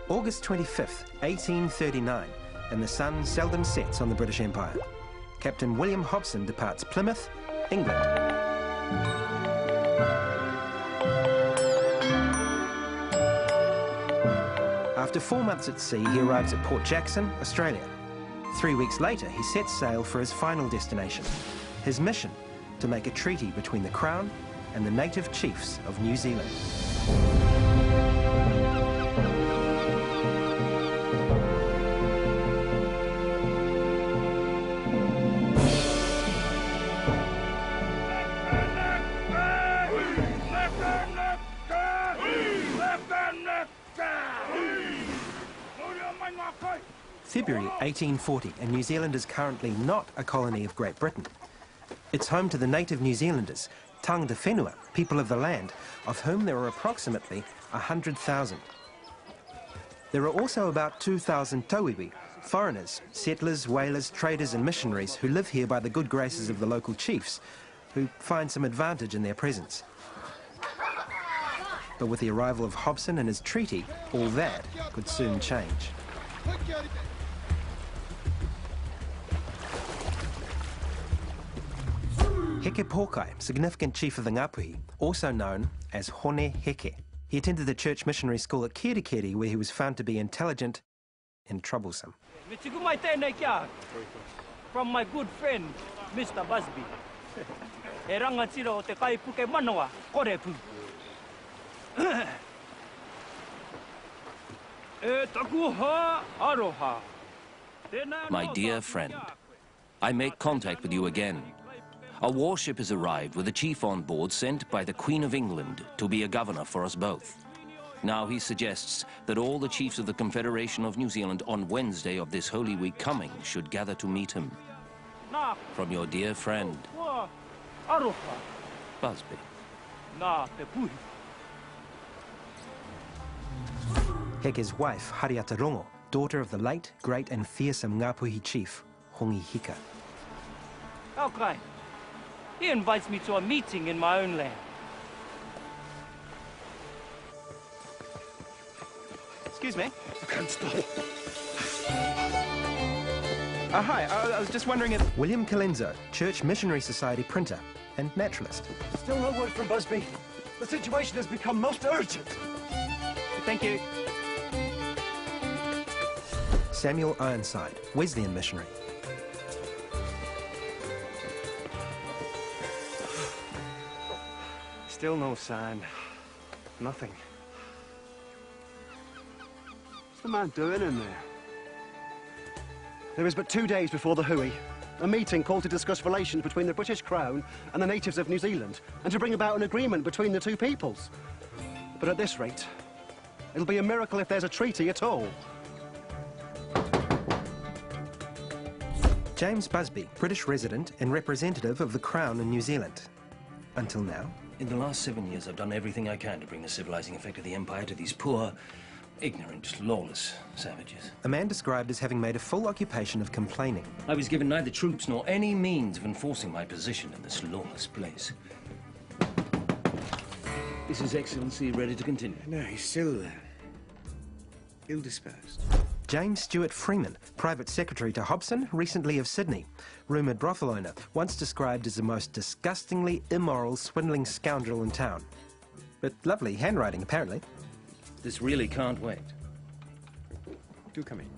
August 25th, 1839, and the sun seldom sets on the British Empire. Captain William Hobson departs Plymouth, England. After 4 months at sea, he arrives at Port Jackson, Australia. 3 weeks later, he sets sail for his final destination. His mission, to make a treaty between the Crown and the native chiefs of New Zealand. February 1840, and New Zealand is currently not a colony of Great Britain. It's home to the native New Zealanders, Tangata Whenua, people of the land, of whom there are approximately 100,000. There are also about 2,000 tauiwi, foreigners, settlers, whalers, traders and missionaries who live here by the good graces of the local chiefs, who find some advantage in their presence. But with the arrival of Hobson and his treaty, all that could soon change. Heke Pōkai, significant chief of the Ngapuhi, also known as Hōne Heke. He attended the church missionary school at Kerikeri, where he was found to be intelligent and troublesome. From my good friend, Mr. Busby. My dear friend, I make contact with you again. A warship has arrived with a chief on board sent by the Queen of England to be a governor for us both. Now he suggests that all the chiefs of the Confederation of New Zealand on Wednesday of this Holy Week coming should gather to meet him. From your dear friend, Busby. Heke's wife, Aotearoa, daughter of the late, great and fearsome Ngapuhi chief, Hōne Heke. How kind. He invites me to a meeting in my own land. Excuse me. You can't stop. Hi, I was just wondering if... William Colenso, Church Missionary Society printer and naturalist. Still no word from Busby. The situation has become most urgent. Thank you. Samuel Ironside, Wesleyan missionary. Still no sign. Nothing. What's the man doing in there? There is but 2 days before the Hui, a meeting called to discuss relations between the British Crown and the natives of New Zealand, and to bring about an agreement between the two peoples. But at this rate, it'll be a miracle if there's a treaty at all. James Busby, British resident and representative of the Crown in New Zealand. Until now. In the last 7 years, I've done everything I can to bring the civilizing effect of the Empire to these poor, ignorant, lawless savages. A man described as having made a full occupation of complaining. I was given neither troops nor any means of enforcing my position in this lawless place. Is His Excellency ready to continue? No, he's still ill-disposed. James Stewart Freeman, private secretary to Hobson, recently of Sydney. Rumoured brothel owner, once described as the most disgustingly immoral, swindling scoundrel in town. But lovely handwriting, apparently. This really can't wait. Do come in.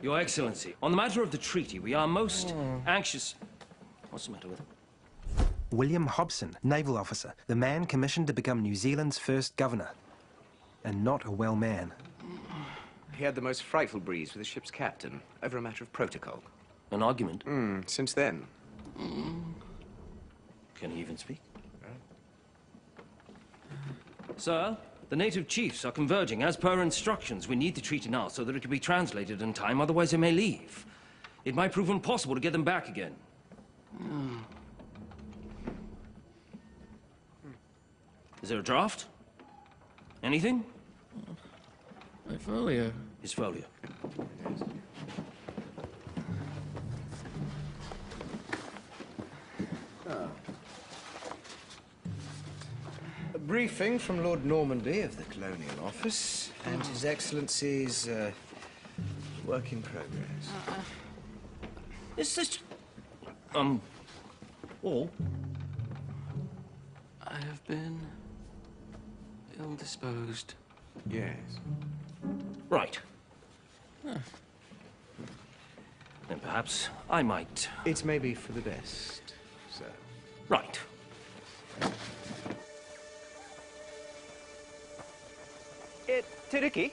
Your Excellency, on the matter of the treaty, we are most anxious... What's the matter with him? William Hobson, naval officer, the man commissioned to become New Zealand's first governor. And not a well man. He had the most frightful breeze with the ship's captain over a matter of protocol. An argument? Since then. Can he even speak? Sir, the native chiefs are converging as per instructions. We need the treaty now so that it can be translated in time, otherwise they may leave. It might prove impossible to get them back again. Is there a draft? Anything? My folio. His folio. briefing from Lord Normandy of the Colonial Office and His Excellency's work in progress. Is this... all? I have been ill-disposed. Yes. Right. Then perhaps I might... It may be for the best, sir. Right. Te Riki?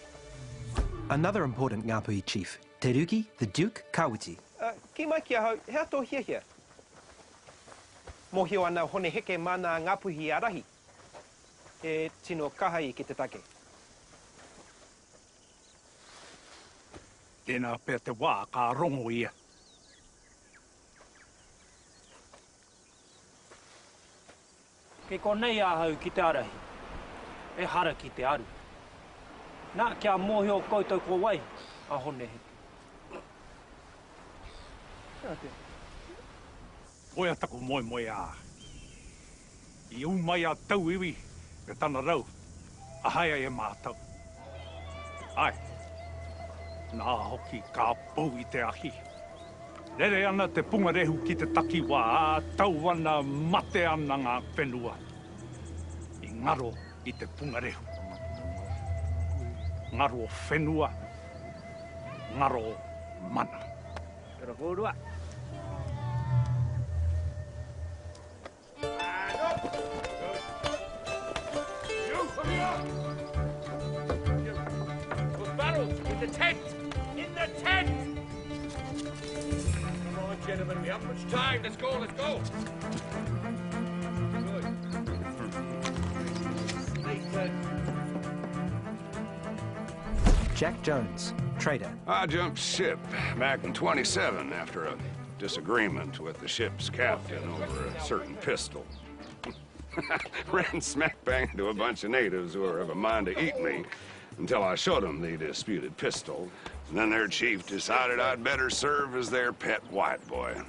Another important Ngāpuhi chief, Te Ruki, the Duke Kawiti. Ki mai ki ahau, hea tō hia. Mohio ana Hōne Heke mana Ngāpuhi arahi. E tino kahai ki te take. Tēnā pēr te wā ka rongo ia. Kei konei ahau ki te arahi. E hara ki te aru. Nā kia mōhio koutou ko wai, a Hōne Heke. Oia taku moe a. I umai a tau iwi, e tana rau. A haia e mātau. Ai. Nā hoki ka pou I te ahi. Rere ana te pungarehu ki te takiwa a tau ana mate ana ngā whenua. I ngaro I te pungarehu. Ngaro whenua. Ngaro mana. Pero kōrua. In the tent! In the tent! Come on, gentlemen, we haven't much time. Let's go, let's go! Good. Jack Jones, trader. I jumped ship back in 27 after a disagreement with the ship's captain over a certain pistol. Ran smack bang into a bunch of natives who were of a mind to eat me until I showed them the disputed pistol. And then their chief decided I'd better serve as their pet white boy.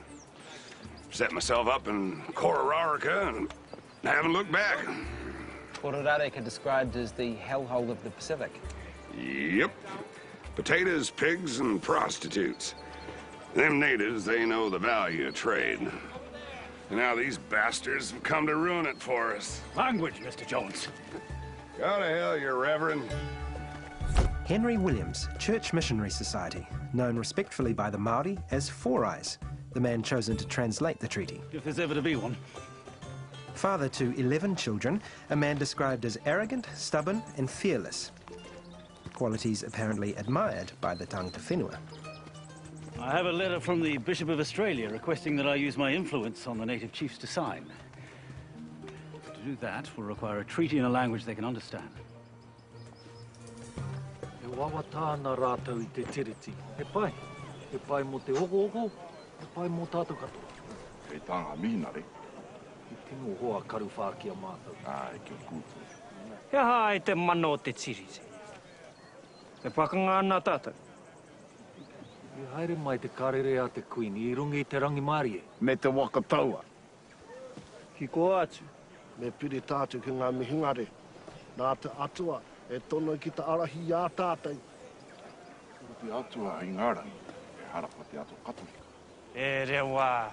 Set myself up in Kororareka and haven't looked back. Kororareka described as the hellhole of the Pacific. Yep. Potatoes, pigs, and prostitutes. Them natives, they know the value of trade. And now these bastards have come to ruin it for us. Language, Mr. Jones. Go to hell, your reverend. Henry Williams, Church Missionary Society, known respectfully by the Māori as Four Eyes, the man chosen to translate the treaty. If there's ever to be one. Father to 11 children, a man described as arrogant, stubborn and fearless. Qualities apparently admired by the tangata whenua. I have a letter from the Bishop of Australia requesting that I use my influence on the native chiefs to sign. To do that will require a treaty in a language they can understand. E wawa tāna rātou I te tiriti. E pai mo te oko, e pai mo tātou katoa. E tanga minare. I tino hoa karu whākia mātou. Ai, kia kūtu. He hā e te mana o te tiriti. E pakanga ana tātou. I haere mai te karere a te kuini, I rungi I te rangi Mārie. Me te wakataua. Ki ko atu. Me piri tātou ki ngā mihingare. Nā te atua, e tono ki te arahi a tātou. Te atua I ngarangi, e harapa te atua katolika. E rewa.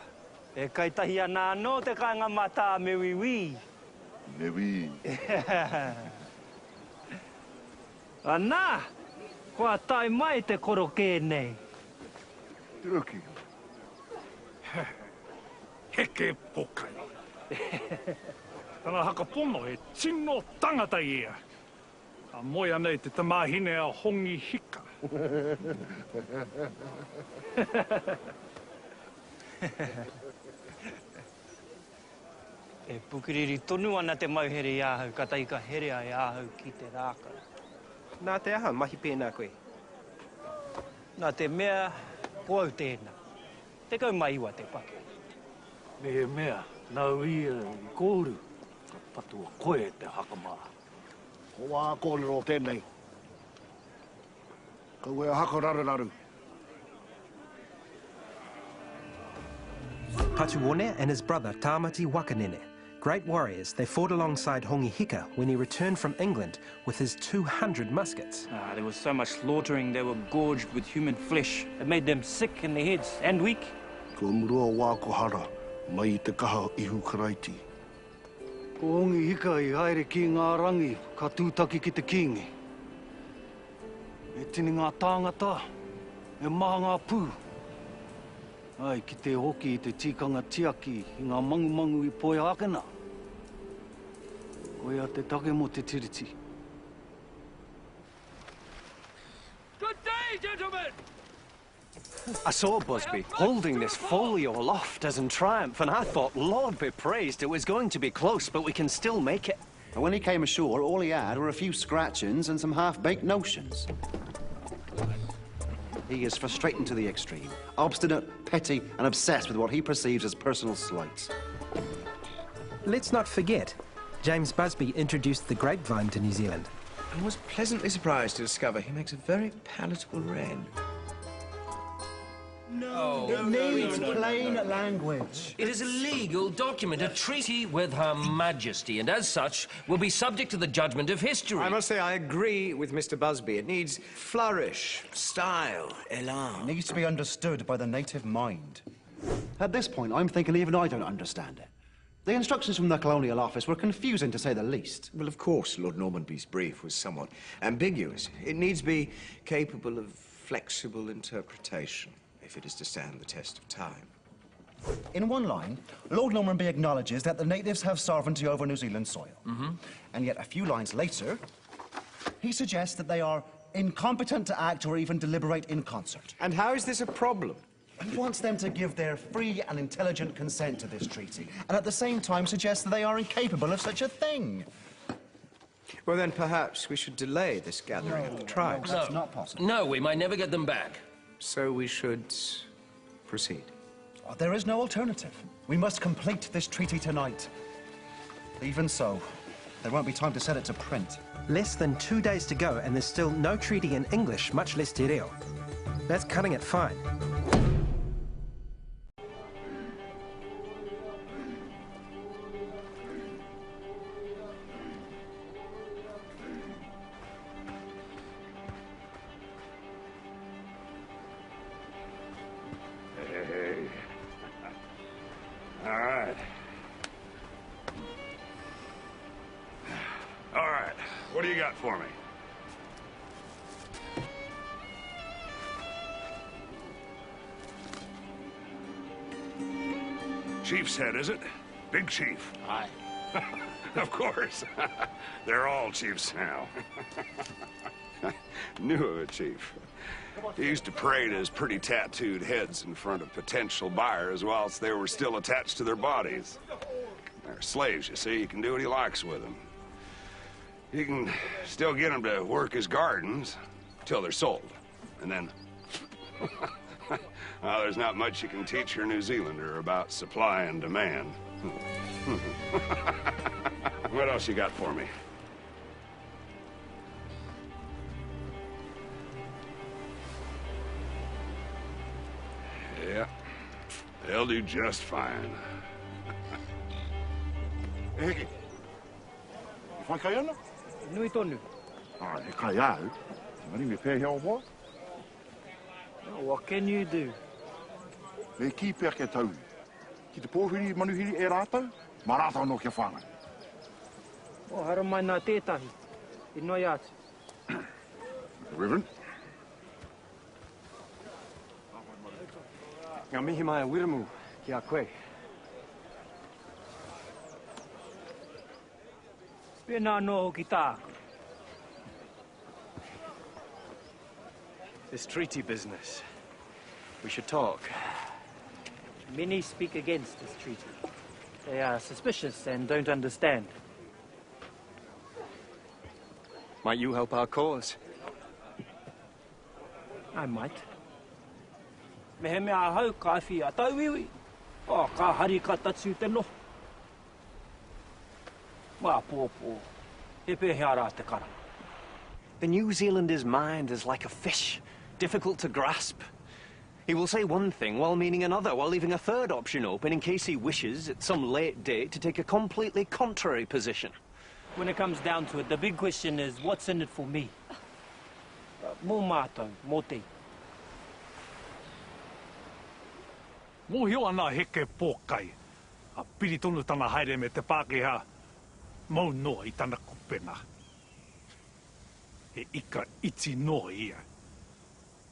E kaitahi ana no te kāinga mata me wiwi. Me wi. Ana, kua tai mai te koro kēnei. Te ruki. Heke pokai. Tana hakapono e tino tangata ia. A moia nei te tamahine a hongi hika. E pukiriri tonu ana te mauhere I ahau, ka taika herea I ahau ki te rākara. Nā te aha, mahi pēnā koe. Nā te mea, poau tēnā. Te kau mai iwa te pake. Me he mea, nau ia I kōru, ka patua koe te hakamā. Ko wā kōrero tēnei. Kau e hako raruraru. Patuone and his brother Tāmati Wakanene, great warriors, they fought alongside Hōne Heke when he returned from England with his 200 muskets. There was so much slaughtering, they were gorged with human flesh. It made them sick in their heads and weak. Ko murua wāko hara, mai I te kaha ihu karaiti. Ko Hōne Heke I haere ki ngā rangi, ka tūtaki ki te kingi. E tini ngā tāngata, e maha ngā pū. Ai, ki te hoki I te tikanga tiaki, I ngā mangu I poe ākena. Koia te take mo te tiriti. Good day, gentlemen! I saw Busby holding this folio aloft as in triumph, and I thought, Lord be praised, it was going to be close, but we can still make it. And when he came ashore, all he had were a few scratchings and some half-baked notions. He is frustrating to the extreme, obstinate, petty, and obsessed with what he perceives as personal slights. Let's not forget, James Busby introduced the grapevine to New Zealand. I was pleasantly surprised to discover he makes a very palatable red. No. It needs plain language. It is a legal document, a treaty with Her Majesty, and as such will be subject to the judgment of history. I must say I agree with Mr. Busby. It needs flourish, style, elan. It needs to be understood by the native mind. At this point, I'm thinking even I don't understand it. The instructions from the Colonial Office were confusing, to say the least. Well, of course, Lord Normanby's brief was somewhat ambiguous. It needs to be capable of flexible interpretation, if it is to stand the test of time. In one line, Lord Normanby acknowledges that the natives have sovereignty over New Zealand soil. And yet a few lines later, he suggests that they are incompetent to act or even deliberate in concert. And how is this a problem? He wants them to give their free and intelligent consent to this treaty, and at the same time suggests that they are incapable of such a thing. Well, then perhaps we should delay this gathering of the tribes. That's not possible. No, we might never get them back. So we should proceed. Oh, there is no alternative. We must complete this treaty tonight. Even so, there won't be time to set it to print. Less than 2 days to go, and there's still no treaty in English, much less te reo. That's cutting it fine. What do you got for me? Chief's head, is it? Big chief. Aye. Of course. They're all chiefs now. Knew of a chief. He used to parade his pretty tattooed heads in front of potential buyers whilst they were still attached to their bodies. They're slaves, you see. He can do what he likes with them. He can still get them to work his gardens till they're sold. And then, well, there's not much you can teach your New Zealander about supply and demand. What else you got for me? Yeah, they'll do just fine. Heke, whai kai ana? Nui tonu. He kai au. Mani me pēhea o hoa. What can you do? Me ki pēr ke tau. Ki te pōhiri manuhiri e rātau, ma rātau no ke whāngai. O, hara mai nā tētahi. I noi atu. Reverend? Ngā mihi mai a wiramu ki a koe. Pēnā no hoki tāku. This treaty business. We should talk. Many speak against this treaty. They are suspicious and don't understand. Might you help our cause? I might. Me he mea hau ka whi a tau iwi. O, ka hari ka tatsu te no. Wā pōpō. He pēhea rā te kara. The New Zealander's mind is like a fish, difficult to grasp. He will say one thing while meaning another, while leaving a third option open in case he wishes, at some late date, to take a completely contrary position. When it comes down to it, the big question is, what's in it for me? Mō mātou, mō te. Mō hio ana heke pōkai. A piri tonu tana haere me te Pākehā. Mau noa I tana kupena. He ika iti noa ia.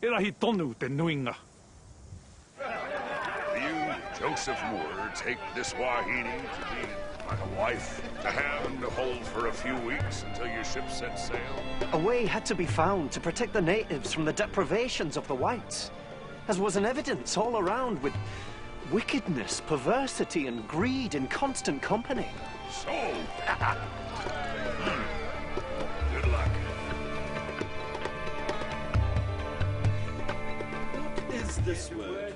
E rahi tonu te nuinga. You, Joseph Moore, take this Wahine to be like a wife, to have and to hold for a few weeks until your ship sets sail? A way had to be found to protect the natives from the deprivations of the whites, as was in evidence all around, with wickedness, perversity, and greed in constant company. So, good luck. What is this word?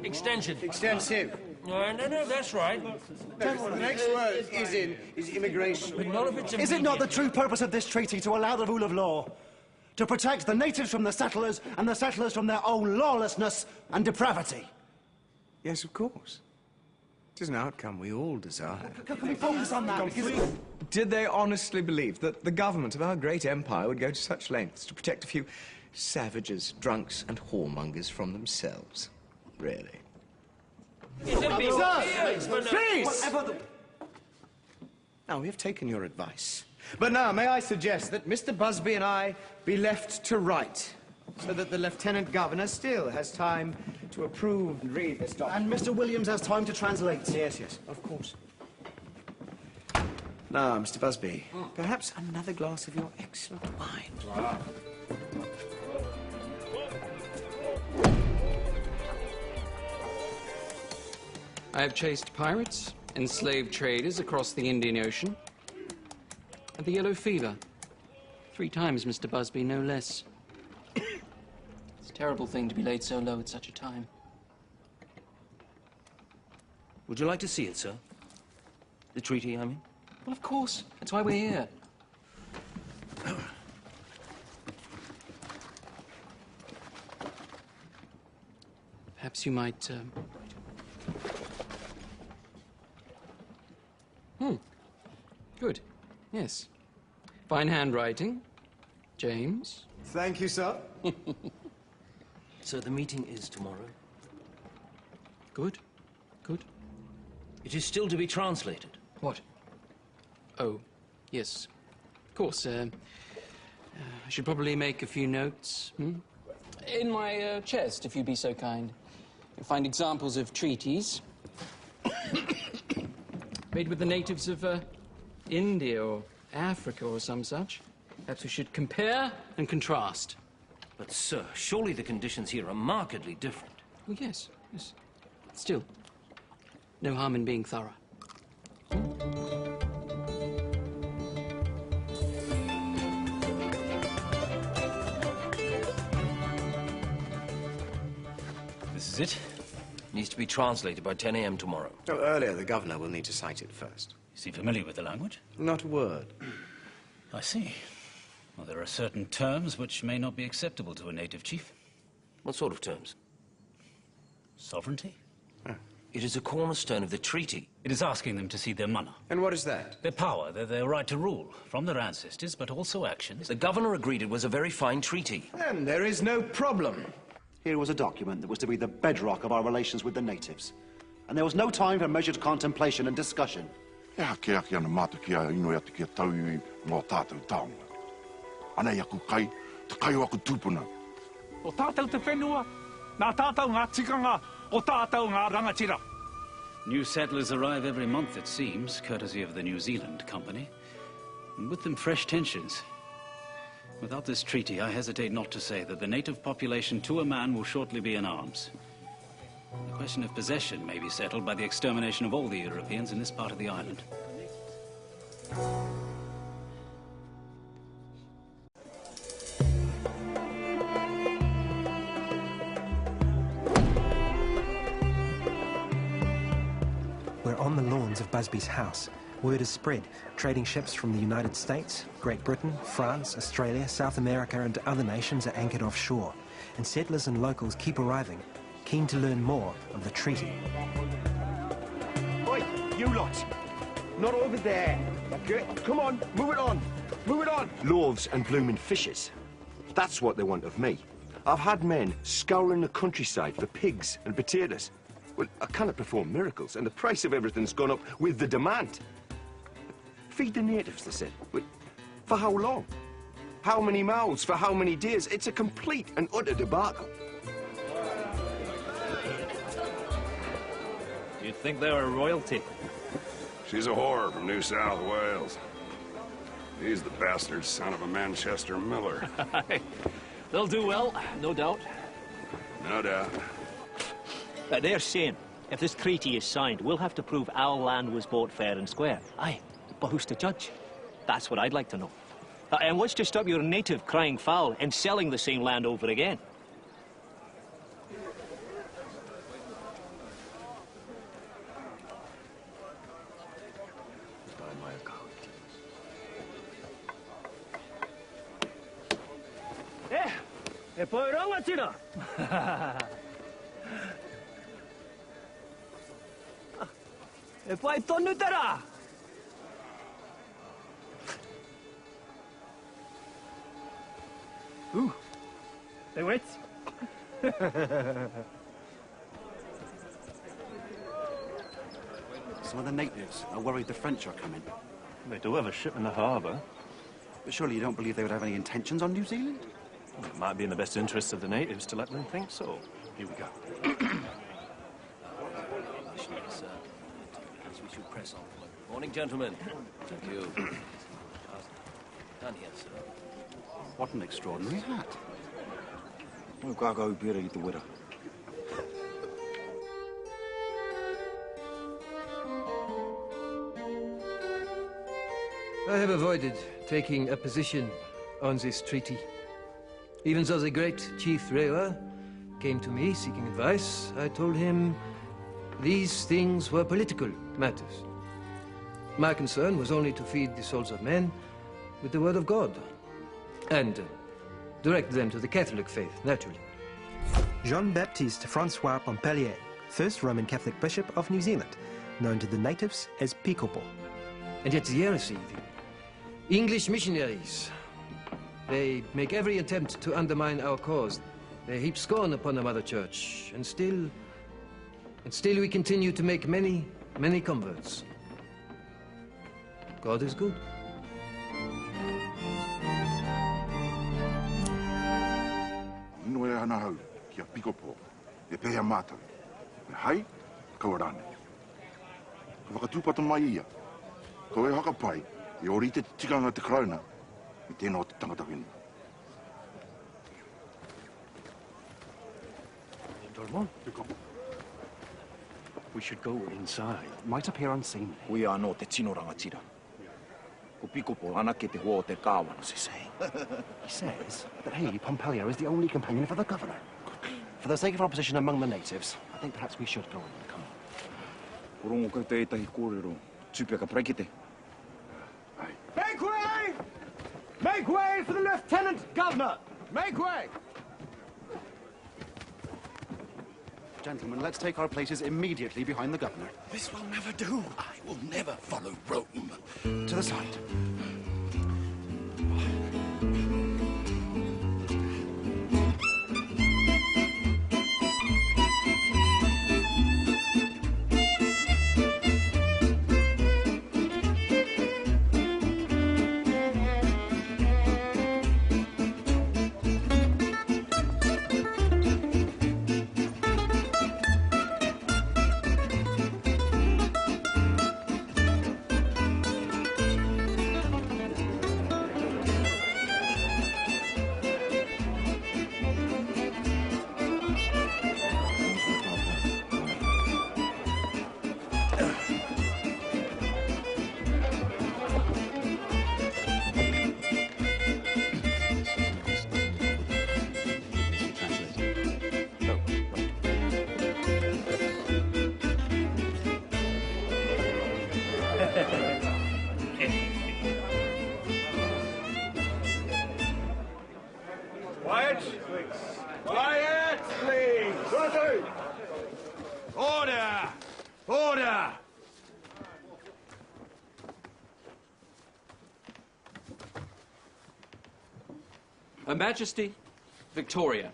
Extension. Extensive. No, that's right. The next word is immigration. But none of it's Is it not the true purpose of this treaty to allow the rule of law? To protect the natives from the settlers and the settlers from their own lawlessness and depravity? Yes, of course. It is an outcome we all desire. Can we focus on that? Did they honestly believe that the government of our great empire would go to such lengths to protect a few savages, drunks, and whoremongers from themselves? Really? Please! Now, we have taken your advice. But now, may I suggest that Mr. Busby and I be left to write, so that the Lieutenant Governor still has time to approve and read this document. And Mr. Williams has time to translate. Yes, of course. Now, Mr. Busby, perhaps another glass of your excellent wine. I have chased pirates, enslaved traders across the Indian Ocean, and the yellow fever. 3 times, Mr. Busby, no less. It's a terrible thing to be laid so low at such a time. Would you like to see it, sir? The treaty, I mean? Well, of course. That's why we're here. Perhaps you might, Good. Yes. Fine handwriting. James. Thank you, sir. So the meeting is tomorrow? Good. Good. It is still to be translated. What? Oh, yes. Of course, I should probably make a few notes. In my chest, if you'd be so kind. You'll find examples of treaties made with the natives of India or Africa or some such. Perhaps we should compare and contrast. But, sir, surely the conditions here are markedly different. Oh, yes, yes. Still, no harm in being thorough. This is it? Needs to be translated by 10 a.m. tomorrow. No, earlier, the governor will need to cite it first. Is he familiar with the language? Not a word. I see. Well, there are certain terms which may not be acceptable to a native chief. What sort of terms? Sovereignty? It is a cornerstone of the treaty. It is asking them to see their mana. And what is that? Their power, their right to rule, from their ancestors, but also actions. The governor agreed it was a very fine treaty. Then there is no problem. Here was a document that was to be the bedrock of our relations with the natives. And there was no time for measured contemplation and discussion. E hake ana mātu kia ino ia te kia tau I ngā tātou taonga. Ana ia ku kai, te kai o aku tūpuna. O tātou te whenua, nā tātou ngā tikanga, o tātou ngā rangatira. New settlers arrive every month, it seems, courtesy of the New Zealand Company. And with them, fresh tensions. Without this treaty, I hesitate not to say that the native population to a man will shortly be in arms. The question of possession may be settled by the extermination of all the Europeans in this part of the island. We're on the lawns of Busby's house. Word is spread. Trading ships from the United States, Great Britain, France, Australia, South America and other nations are anchored offshore. And settlers and locals keep arriving. keen to learn more of the treaty. Oi, you lot! Not over there. Okay, come on, move it on. Move it on. Loaves and blooming fishes. That's what they want of me. I've had men scouring the countryside for pigs and potatoes. Well, I cannot perform miracles, and the price of everything's gone up with the demand. Feed the natives, they said. But for how long? How many mouths for how many days? It's a complete and utter debacle. You'd think they were royalty. She's a whore from New South Wales. He's the bastard son of a Manchester miller. They'll do well, no doubt. No doubt. But they're saying, if this treaty is signed, we'll have to prove our land was bought fair and square. Aye, but who's to judge? That's what I'd like to know. And what's to stop your native crying foul and selling the same land over again? E poi rangatira. E poi tonutera. Ooh, they wet. Some of the natives are worried the French are coming. They do have a ship in the harbour. But surely you don't believe they would have any intentions on New Zealand? Well, it might be in the best interests of the natives to let them think so. Here we go. Morning, gentlemen. Thank you. Down here, sir. What an extraordinary hat. I have avoided taking a position on this treaty. Even though the great Chief Rewa came to me seeking advice, I told him these things were political matters. My concern was only to feed the souls of men with the word of God and direct them to the Catholic faith, naturally. Jean-Baptiste Francois Pompallier, first Roman Catholic Bishop of New Zealand, known to the natives as Pikopo. And yet the heresy, the English missionaries, they make every attempt to undermine our cause. They heap scorn upon the Mother Church, and still we continue to make many, many converts. God is good. Ino e ana hau, kia Pikopo, e pehea mātou. E hai, kawarane. Ka whakatūpata mai ia. Ko e hakapai, e orite te tikanga te krauna, me tēnā o te tangata whenua. We should go inside. Might appear unseemly. We are not the tino rangatira. Ko Pikopo anake te hoa o te kāwana, se say. He says that he, Pompallier, is the only companion for the governor. For the sake of our position among the natives, I think perhaps we should go and come. Porongo kau te etahi kōrero, tūpeka praikite. Make way! Make way for the Lieutenant Governor! Make way! Gentlemen, let's take our places immediately behind the governor. This will never do. I will never follow Rome. To the side. Her Majesty, Victoria,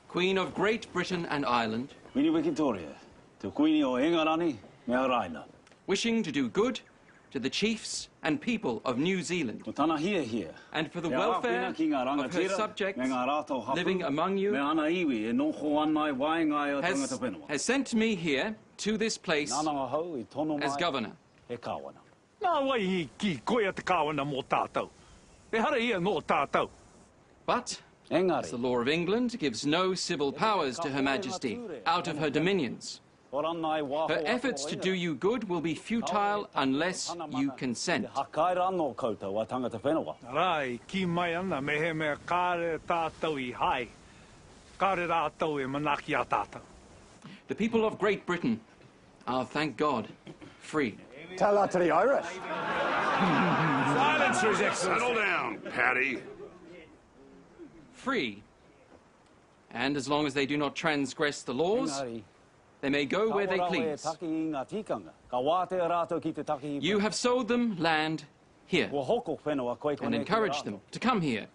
Queen of Great Britain and Ireland. Queen Victoria, te Queen o Ingarani, me araina. Wishing to do good to the chiefs and people of New Zealand. And for the welfare of her subjects living among you, has sent me here to this place as governor. But, as the law of England gives no civil powers to Her Majesty out of her dominions, her efforts to do you good will be futile unless you consent. The people of Great Britain are, thank God, free. Tell that to the Irish. Silence, Your Excellency. Settle down, Paddy. Free. And as long as they do not transgress the laws, they may go where they please. You have sold them land here and encouraged them to come here.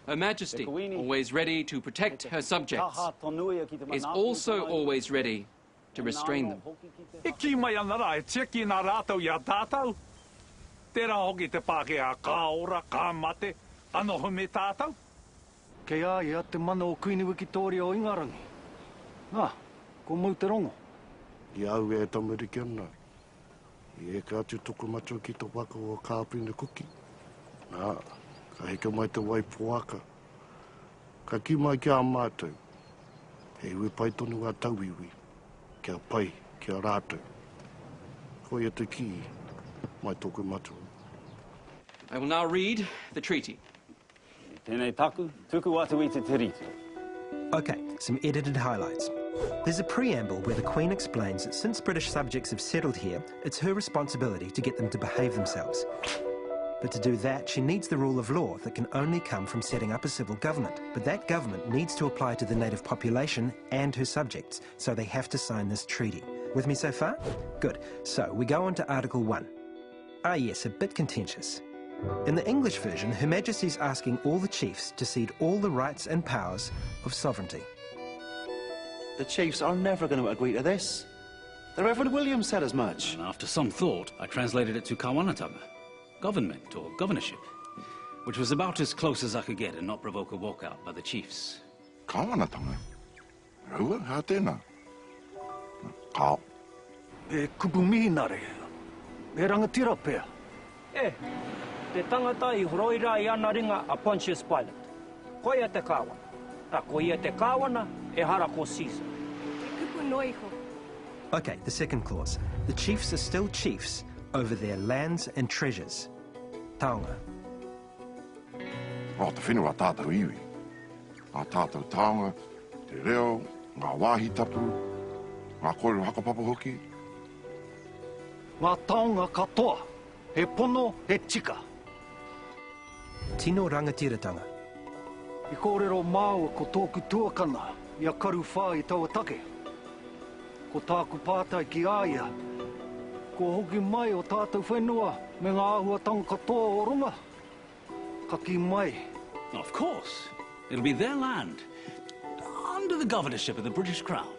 Her Majesty, always ready to protect her subjects, is also always ready to restrain them. Kei ai a te mana o Queen Victoria o Ingarangi. Nā, ko mau te rongo. I au e tamarikana. I e ka atu tuku matua ki te waka o kāpina kuki. Nā, ka heka mai te wai puaka. Ka ki mai ki a mātou. Hei ue pai tonu a tauiwi. Kia pai, kia rātou. Ko ia te ki, mai toku matua. I will now read the treaty. Okay, some edited highlights. There's a preamble where the Queen explains that since British subjects have settled here, it's her responsibility to get them to behave themselves. But to do that, she needs the rule of law that can only come from setting up a civil government. But that government needs to apply to the native population and her subjects, so they have to sign this treaty. With me so far? Good. So we go on to Article 1. Ah yes, a bit contentious. In the English version, Her Majesty's asking all the chiefs to cede all the rights and powers of sovereignty. The chiefs are never going to agree to this. The Reverend William said as much. And after some thought, I translated it to Kawanatanga, government or governorship, which was about as close as I could get and not provoke a walkout by the chiefs. Kawanatanga? Rua, hā tēnā? Kao. E kupumihi nare. E rangatira pēr. Te tangata I horoira I ana ringa a Pontius Pilate. Koia te kawana. A koia te kawana e hara ko Caesar. Okay, the second clause. The chiefs are still chiefs over their lands and treasures. Taonga. O te whenua tātou iwi. Ngā tātou taonga, te reo, ngā wāhi tapu, ngā kōrero hakapapa hoki. Ngā taonga katoa. He pono, he tika. Tino rangatiratanga. I kōrero māua ko tōku tuakana, I a karu whā I tauatake. Ko tāku pātai ki āia. Ko hoki mai o tātou whenua, me ngā ahuatanga katoa o runga. Ka ki mai. Of course. It'll be their land, under the governorship of the British Crown.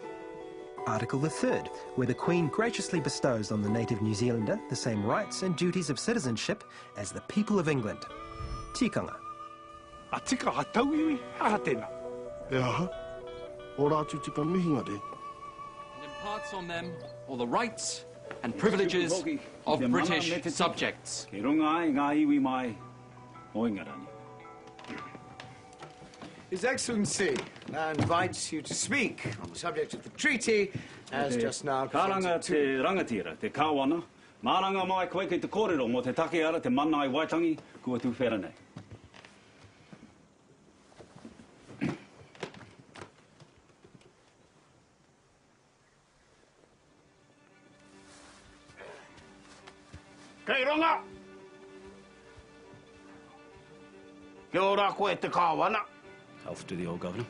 Article the 3rd, where the Queen graciously bestows on the native New Zealander the same rights and duties of citizenship as the people of England. Tikanga. A tika a tauiwi, a tēnā. E aha, o rātu tika mihinga re. And imparts on them all the rights and privileges of British subjects. Ki runga ai ngā iwi mai o Ingarani. His Excellency invites you to speak on the subject of the treaty, as just now Karanga te rangatira, te kawana, maranga mai koe ki te kōrero mo te take ara te mana I Waitangi, kua tu whera nei. Kei ronga! Kia ora koe te kawana. Health to the old governor.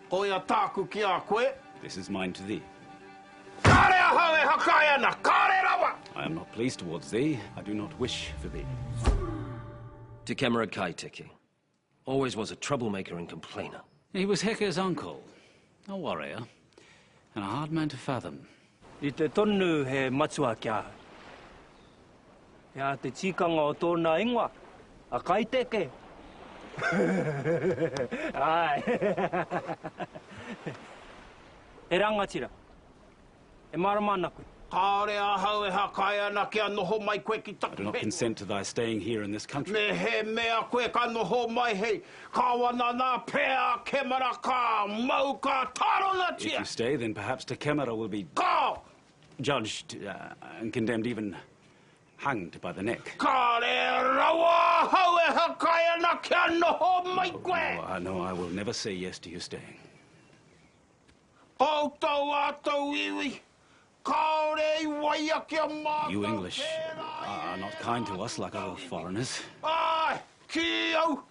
Koe a tāku ki a koe. This is mine to thee. I am not pleased towards thee. I do not wish for thee. Te Camera Kai Teke. Always was a troublemaker and complainer. He was Heke's uncle, a warrior, and a hard man to fathom. I te tonu he matua kia. Ia te tikanga o tōna ingoa, a Kai Teke. Ai. E rangatira. E maramanaku. I do not consent to thy staying here in this country. If you stay, then perhaps Te Camera will be judged and condemned, even hanged by the neck. No, I will never say yes to you staying. You English are not kind to us like other foreigners. So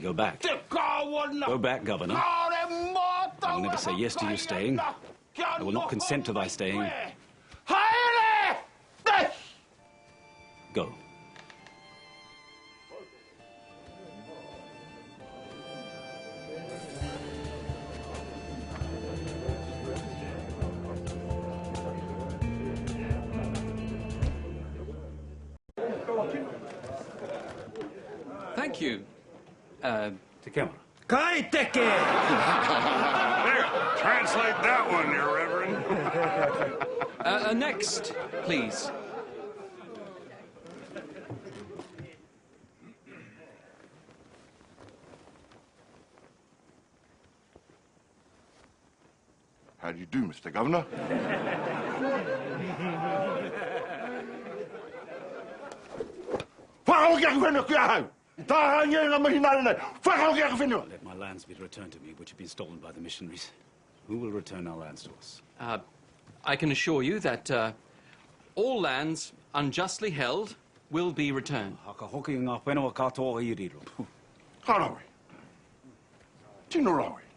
go back. Go back, Governor. I will never say yes to you staying. I will not consent to thy staying. Go. Thank you. Te Camera. Kai Teke! There, translate that one, Your Reverend. Next, please. How do you do, Mr. Governor? Let my lands be returned to me, which have been stolen by the missionaries. Who will return our lands to us? I can assure you that all lands unjustly held will be returned.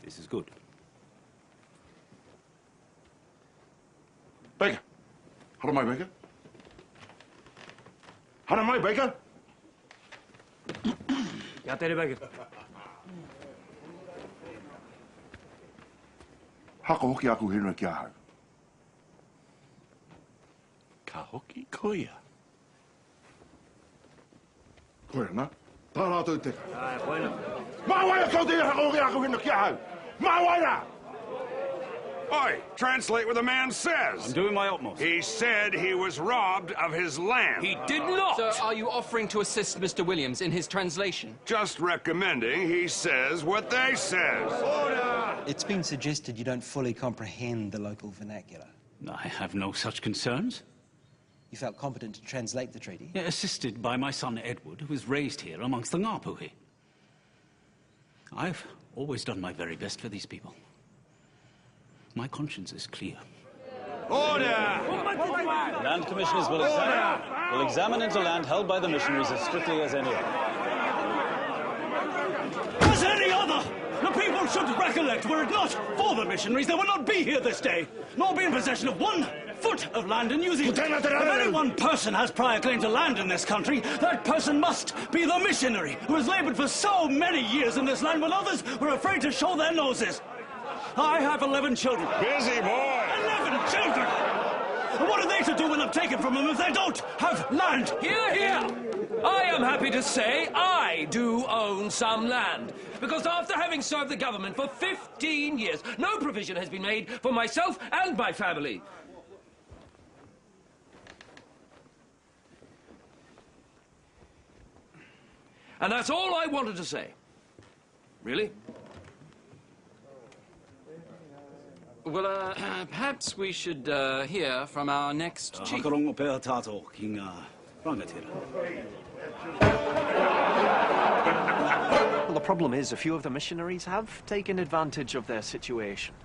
This is good. Baker. How am I, Baker? How am I, Baker? Ia tere Baker. Haka hoki aku hinu kia hau. Ka hoki koia. Koia na? Tā rātou teka. Ai, koina. Māwaia kau te haka hoki aku hinu kia hau. Māwaia! Oi, translate what the man says. I'm doing my utmost. He said he was robbed of his land. He did not! So are you offering to assist Mr. Williams in his translation? Just recommending he says what they says. Order! It's been suggested you don't fully comprehend the local vernacular. I have no such concerns. You felt competent to translate the treaty? Yeah, assisted by my son Edward, who was raised here amongst the Ngāpuhi. I've always done my very best for these people. My conscience is clear. Order! Land commissioners will examine into land held by the missionaries as strictly as any other. As any other! The people should recollect, were it not for the missionaries, they would not be here this day, nor be in possession of 1 foot of land in New Zealand. If any one person has prior claim to land in this country, that person must be the missionary, who has labored for so many years in this land when others were afraid to show their noses. I have 11 children. Busy boy! 11 children! And what are they to do when I'm taken from them if they don't have land? Hear, hear! I am happy to say I do own some land. Because after having served the government for 15 years, no provision has been made for myself and my family. And that's all I wanted to say. Really? Well, perhaps we should hear from our next chief. Well, the problem is, a few of the missionaries have taken advantage of their situation.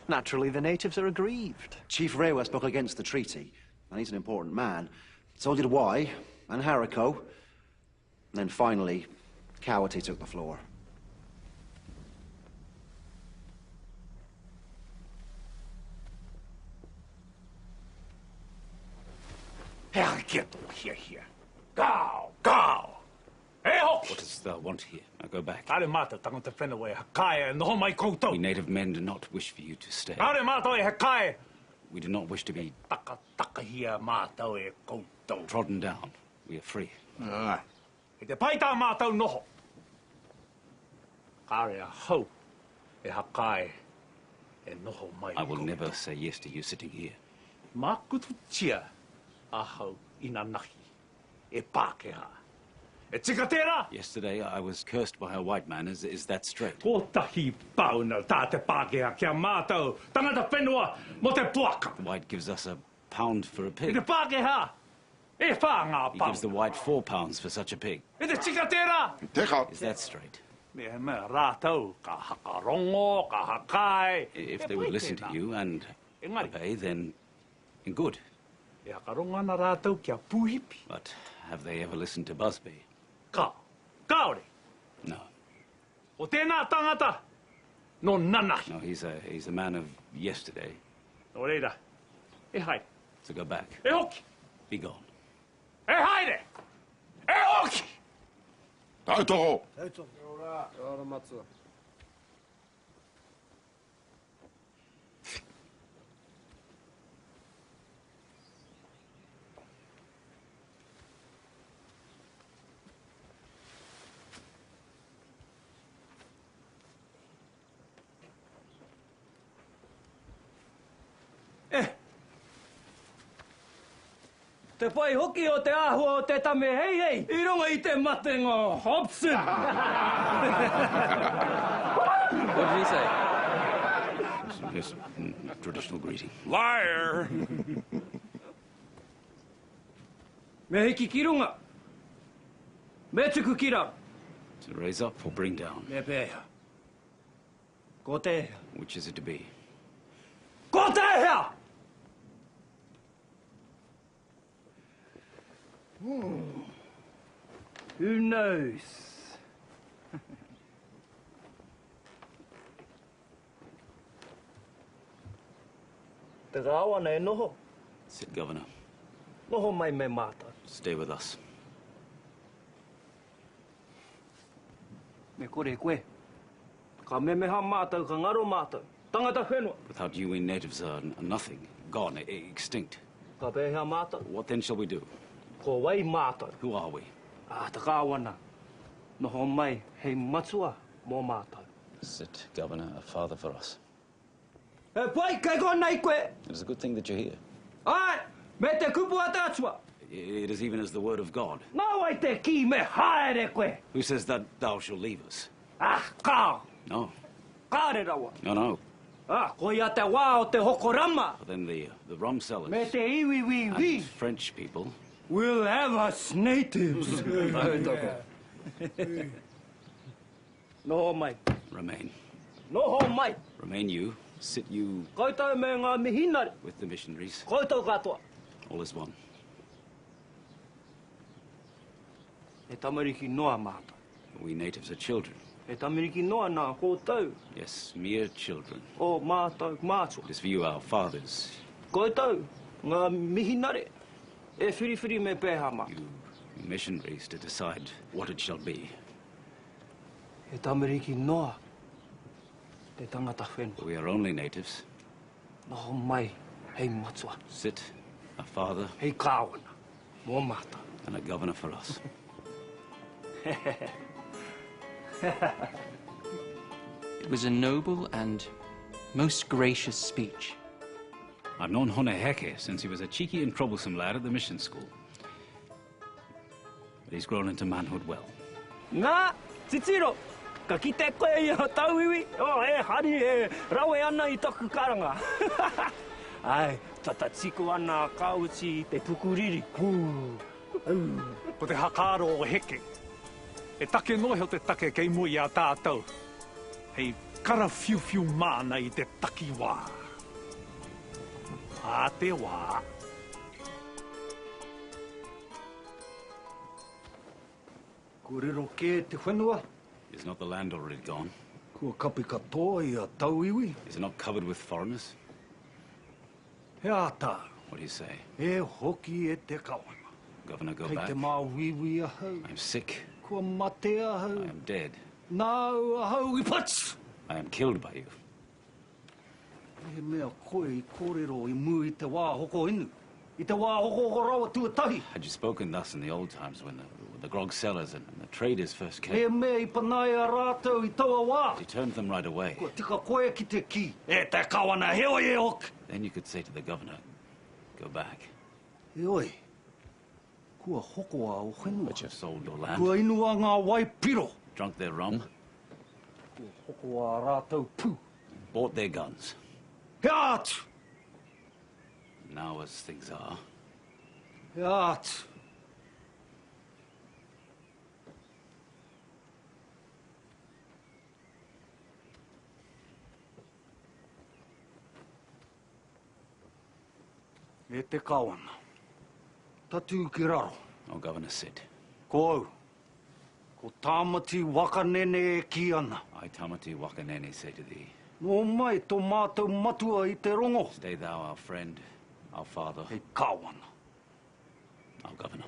Naturally, the natives are aggrieved. Chief Rewa spoke against the treaty, and he's an important man. So did Wai and Hariko. And then finally, Kawati took the floor. kia tō hia hia. Gao, gao. What dost thou want here? Now go back. Are mata tangata whenua e hakae e noho mai koutou. We native men do not wish for you to stay. Are mata e hakae. We do not wish to be Taka hia mātou e koutou. trodden down. We are free. E te paita mātou noho. Kare a hau e hakae e noho mai. I will never say yes to you sitting here. Makutu tia a hau ina nahi. E Pākehā. E tikatera. Yesterday I was cursed by a white man. Is that straight? Ko tahi pauna tā te Pākehā kia mātou. Tangata whenua mo te puaka. The white gives us £1 for a E pig. te Pākehā. E whā ngā He pau. gives the white £4 for such a pig. E te tikatera. Is that straight? Me mea rātou ka hakarongo, ka hakae. If they would listen to you and obey, then good. E hakarongo ana rātou kia puhipi. But have they ever listened to Busby? Kaore. No. O tēnā tangata, no nanahi. No, he's a man of yesterday. O reira, e hai. So go back. E hoki. Be gone. E haere. E hoki. Tautoko. Ora matua. Te pai hoki o te āhua o te tame hei hei. I runga I te matengo Hobson. What did he say? Yes, traditional greeting. Liar! Me hiki ki runga. Me tuku ki rau. To raise up or bring down? Me pēhea. Ko te hea. Which is it to be? Ko te hea! Who knows? Te rāwana e noho. Sit, Governor. Noho mai me mātou. Stay with us. Me kore koe. Ka memeha mātou, ka ngaro mātou. Tangata whenua. Without you, we natives are nothing. Gone, extinct. Ka pēhea mātou. What then shall we do? Ko wai mātou. Who are we? Te kāwana. Noho mai hei matua mō mātou. Sit, Governor, a father for us. E pai, kai ko nei koe. It is a good thing that you're here. Ai, me te kupu a tātua. It is even as the word of God. Nā wai te ki me haere koe. Who says that thou shalt leave us? Kā. No. Kāre rawa. No. Ko ia te wā o te hokorama. But then the rum sellers Me te iwi. and French people We'll have us natives. Noho mai. remain. Noho mai. Remain you. Sit you Koutou me ngā mihinari. with the missionaries. Koutou katoa. All is one. E tamariki noa mātou. We natives are children. E tamariki noa nā koutou. Yes, mere children. O mātou mātua. It is for you, our fathers, Koutou, ngā mihinari. E whiriwhiri me pēha mā. you missionaries, to decide what it shall be. E tamariki noa. Te tangata whenua. We are only natives. Noho mai hei matua. Sit, a father Hei kāwana. Mō mātou. and a governor for us. It was a noble and most gracious speech. I've known Hōne Heke since he was a cheeky and troublesome lad at the mission school. But he's grown into manhood well. Ngā, titiro. Ka kite koe I a tauiwi. E hari e rawe ana I taku karanga. Ai, tata tiku ana kauti te pukuriri. Ko te hakaro o heke. E take nohe o te take kei mui a tātou. Hei kara whiu mana I te taki wā. A te wā. Kōrero ke te whenua. Is not the land already gone? Kua kapi katoa I a tauiwi. Is it not covered with foreigners? He ata. What do you say? E hoki e te kawana. Governor, go back. I'm sick. I am dead. I am killed by you. Had you spoken thus in the old times when the grog sellers and the traders first came, you turned them right away. Then you could say to the governor, go back. But you've sold your land, drunk their rum, bought their guns. Now, as things are, oh, Governor, sit. Ko tamati wakanene ki ana. I, Tamati Wakanene, say to thee, No mai to mātou matua I te rongo. stay thou our friend, our father, Hei kāwana. our governor.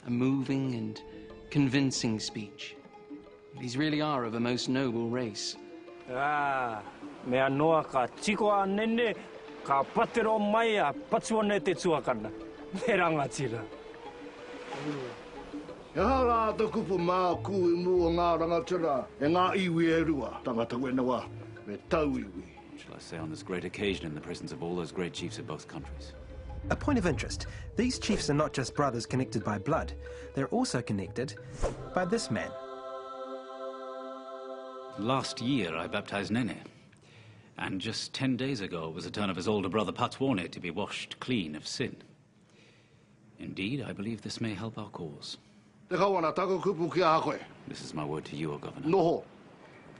A moving and convincing speech. These really are of a most noble race. Mea noa ka tiko a nene, ka patero mai a patsuane te tuakana. Me rangatira. E hara te kupu mā ku I mua ngā rangatira, e ngā iwi e rua, tangata wenawa, me tau iwi. What shall I say on this great occasion in the presence of all those great chiefs of both countries? A point of interest, these chiefs are not just brothers connected by blood, they're also connected by this man. Last year I baptized Nene, and just 10 days ago it was the turn of his older brother Patsuone to be washed clean of sin. Indeed, I believe this may help our cause. Te kawana tako kupu ki a koe. This is my word to you, O Governor. Noho.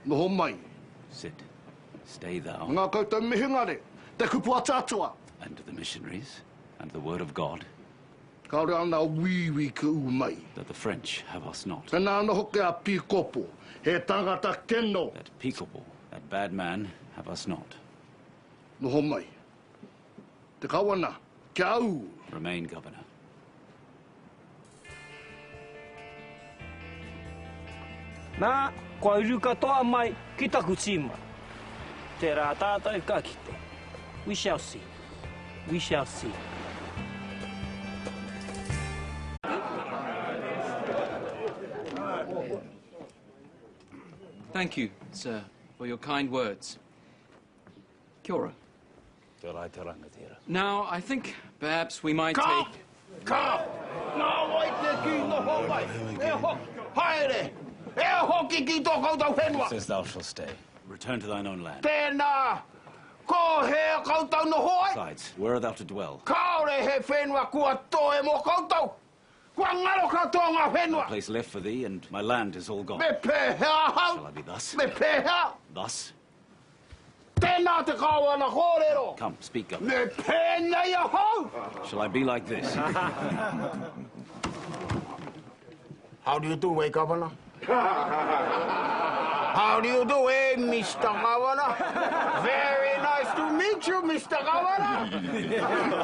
Noho mai. Sit. Stay thou. Ngā koutou mihingare, te kupu a tātua. And to the missionaries, and the word of God, Kaore ana wiwi ku mai. that the French have us not. Te nā noho ke a pikopo, he tangata keno. That Peekable, that bad man, have us not. Noho mai. Te kawana, kia au. Remain, Governor. Nā, kua uru katoa mai ki taku tima. Te rā tātou ka kite. We shall see. We shall see. Thank you, sir, for your kind words. Kia ora. Now, I think perhaps we might take... Ka! Nā wai te ki noho mai. E ho, haere. E hoki ki tō koutou whenua. Says thou shalt stay. Return to thine own land. Tēnā. Ko he koutou noho ai. Besides, where art thou to dwell? Kaore he whenua kua toe mo koutou. Kua ngaro katoa ngā No whenua. place left for thee, and my land is all gone. Me pēhea hau. Shall I be thus? Me pēhea. Thus? Tēnā te kawana kōrero. Come, speak, Governor. Me pēnei a hau. Shall I be like this? How do you do, Governor? How do you do, Mr. Governor? Very nice to meet you, Mr. Governor.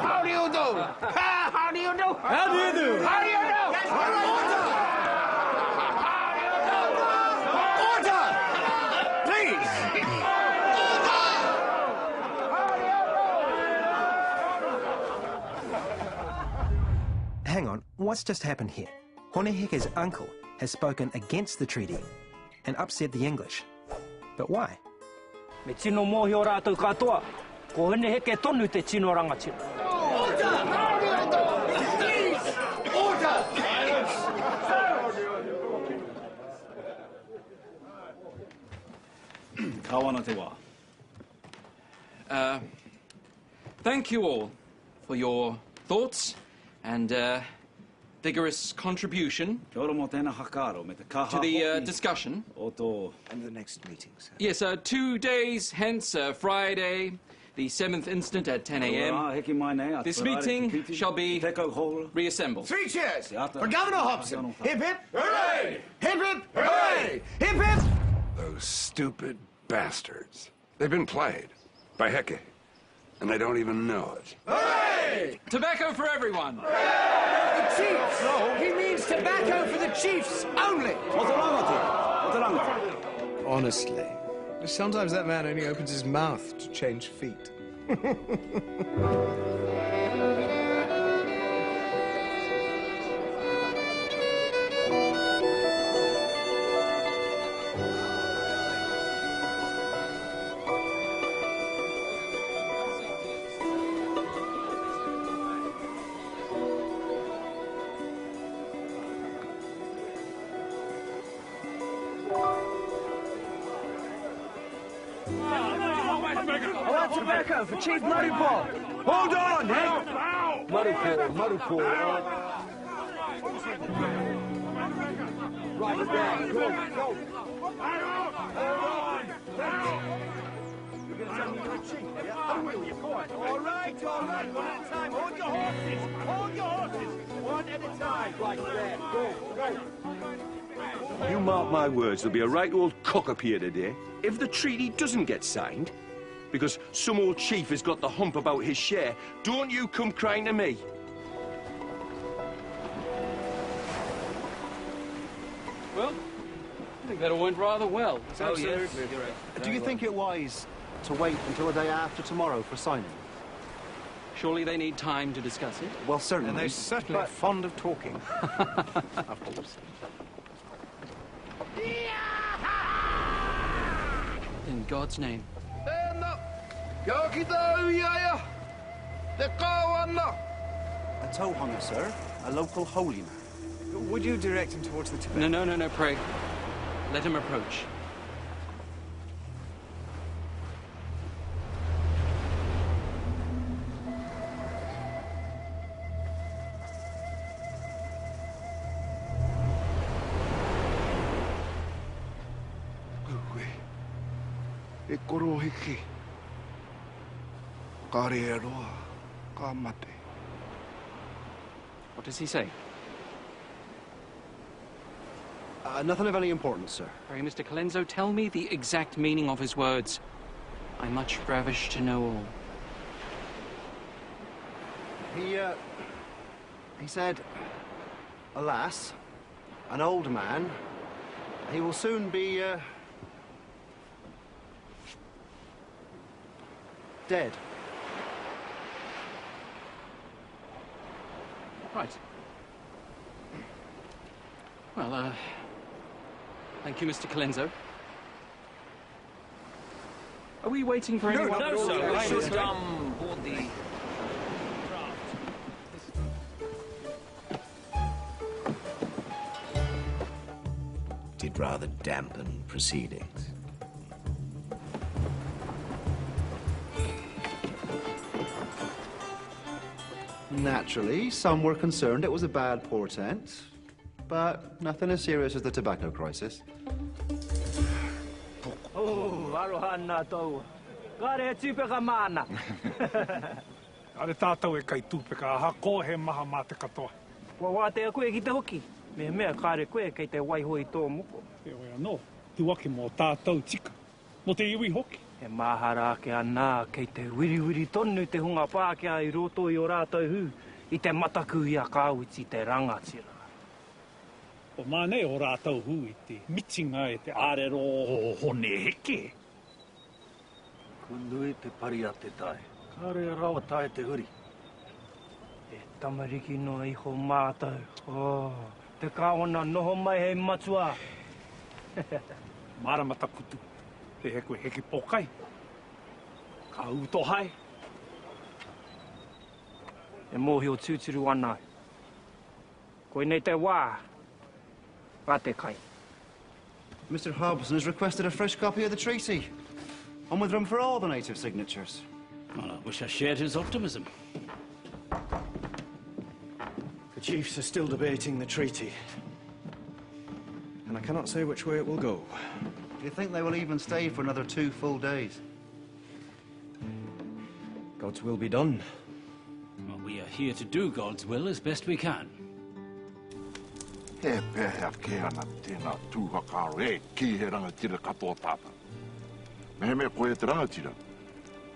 How do you do? How do you do? How do you do? How do you do? Order! Please! Hang on, what's just happened here? Hōne Heke's uncle has spoken against the treaty and upset the English. But why? Me tino mohi o rātou katoa. Ko Hōne Heke tonu te tino rangatira. Order! How do you do? Please! Order! Kawana te wā. Thank you all for your thoughts and vigorous contribution to the discussion. And the next meeting, sir. Yes, 2 days hence, Friday, the 7th instant at 10 a.m. This meeting shall be reassembled. 3 cheers for Governor Hobson. Hip hip! Hooray! Hip hip! Hooray! Hip hip! Those stupid bastards. They've been played by Heke. And they don't even know it. Hooray! Tobacco for everyone! The chiefs! No, he means tobacco for the chiefs only! Honestly, sometimes that man only opens his mouth to change feet. Tobacco for Chief Marupo! Hold on, Hank! Marupo. Right there, go! All right, one at a time. Hold your horses! One at a time, like that. Go! You mark my words, there'll be a right old cock up here today if the treaty doesn't get signed. Because some old chief has got the hump about his share. Don't you come crying to me. Well, I think that all went rather well. Absolutely. Do you think it wise to wait until the day after tomorrow for signing? Surely they need time to discuss it? Well, certainly. And they're certainly fond of talking. Of course. In God's name. A tohunga, sir. A local holy man. Would you direct him towards the tobacco? No, pray. Let him approach. Hōne Heke. Aotearoa, ka mate. What does he say? Nothing of any importance, sir. Pray, Mr. Colenso, tell me the exact meaning of his words. I much ravish to know all. He said, alas, an old man, he will soon be, dead. Right. Well, thank you, Mr. Colenso. Are we waiting for anyone? No, sir. We should board the Did rather dampen proceedings. Naturally, some were concerned it was a bad portent, but nothing as serious as the tobacco crisis. Oh, arohana tau. Kare tūpeka mana. Ale tātou e kai tūpeka, aha ko he maha mā te katoa. Wa wātea koe ki te hoki. Mea kare koe kei te waihoi tō moko. E oia no, tu waki mō tātou tika. Mo te iwi hoki. E mahara ake anā kei te wiriwiri tonu te hunga Pākehā I roto I o rātou hu. I te mataku I a kāwiti te rangatira. O māne o rātou hu I te mitinga e te ārero o Hōne Heke. Kunui te pari a te tai. Kare rawa tai te huri. E tamariki no iho mātou. Oh, te kāwana noho mai hei matua. Maramata kutu. Te heko heke pokai. Ka uto hai. E mōhi o tūturu ana. Koe nei te wā. Wā te kai. Mr. Hobson has requested a fresh copy of the treaty. On with room for all the native signatures. Well, I wish I shared his optimism. The chiefs are still debating the treaty. And I cannot say which way it will go. Do you think they will even stay for another 2 full days? God's will be done. Well, we are here to do God's will as best we can. He pēhea ke ana tēnā tūhaka re ki he rangatira katoa tāta. Me he mea koe te rangatira,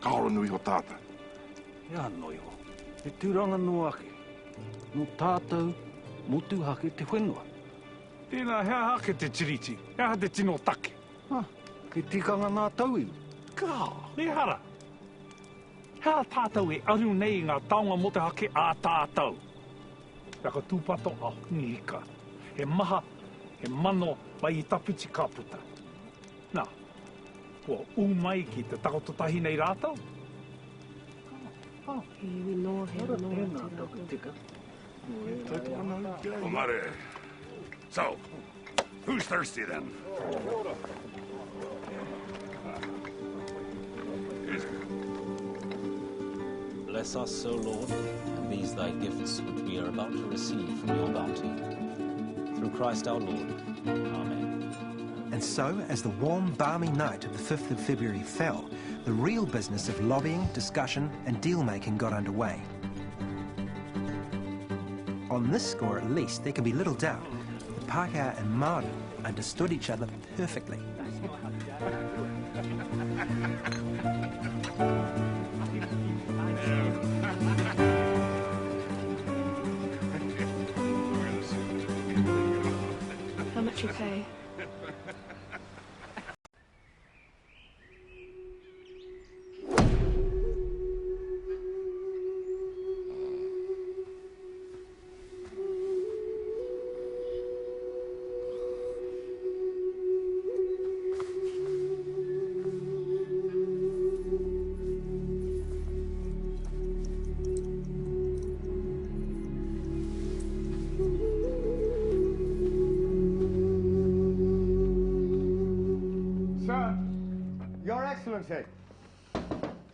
ka ora nui ho tāta. E anō iho. E tūranga no ake. No tātou, motu hake te whenua. Tēnā, hea hake te tiriti. Hea te tino take. Ke tikanga nā tau iu. Kā, me hara. Hea tātou e aru nei ngā taonga mo te hake a tātou. Raka tūpato a Hōne Heke. He maha, he mano mai I tapiti kāputa. Nā, kua mai ki te takototahi nei rātou. Omare. So, who's thirsty then? Bless us, O Lord, and these thy gifts which we are about to receive from your bounty. Through Christ our Lord. Amen. And so, as the warm, balmy night of the 5th of February fell, the real business of lobbying, discussion and deal-making got underway. On this score, at least, there can be little doubt that Pākehā and Māori understood each other perfectly. How much you pay?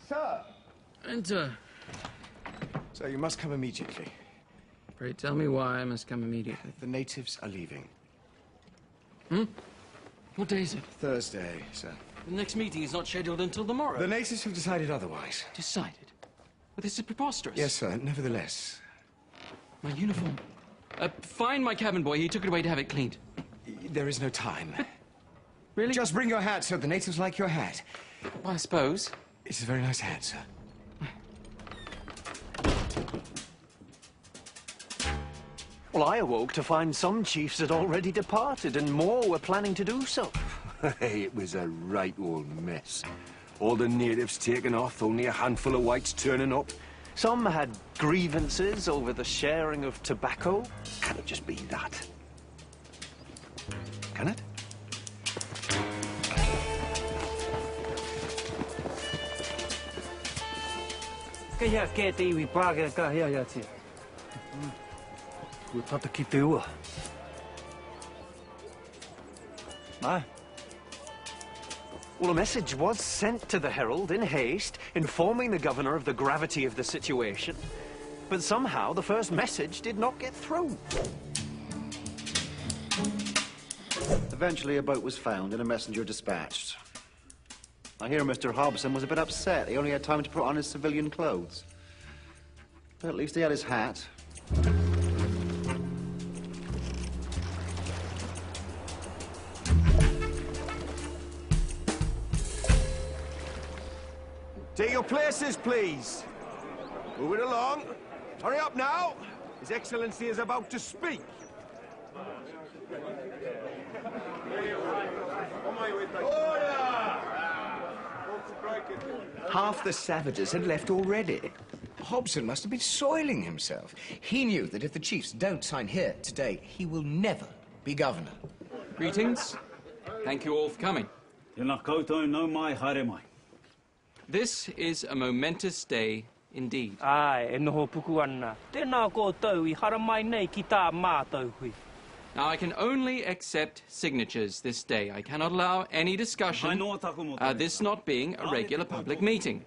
Sir! Enter. So you must come immediately. Pray tell me why I must come immediately. The natives are leaving. Hmm? What day is it? Thursday, sir. The next meeting is not scheduled until tomorrow. The natives have decided otherwise. Decided? Well, this is preposterous. Yes, sir. Nevertheless. My uniform. Find my cabin boy. He took it away to have it cleaned. There is no time. But, really? Just bring your hat, sir. The natives like your hat. I suppose. It's a very nice hat, sir. Well, I awoke to find some chiefs had already departed and more were planning to do so. Hey, it was a right old mess. All the natives taken off, only a handful of whites turning up. Some had grievances over the sharing of tobacco. Can it just be that? Can it? Kaya ke te iwi pākehā ka hea ia tia. Kua tata ki te ua. Aye. Well, a message was sent to the Herald in haste, informing the governor of the gravity of the situation. But somehow the first message did not get through. Eventually a boat was found and a messenger dispatched. I hear Mr. Hobson was a bit upset. He only had time to put on his civilian clothes. But at least he had his hat. Take your places, please. Move it along. Hurry up now. His Excellency is about to speak. Half the savages had left already. Hobson must have been soiling himself. He knew that if the chiefs don't sign here today, he will never be governor. Greetings. Thank you all for coming. This is a momentous day indeed. Ai, e noho puku ana. Tēnā koutou I hara mai nei ki tā mātou hui. Now, I can only accept signatures this day. I cannot allow any discussion, this not being a regular public meeting.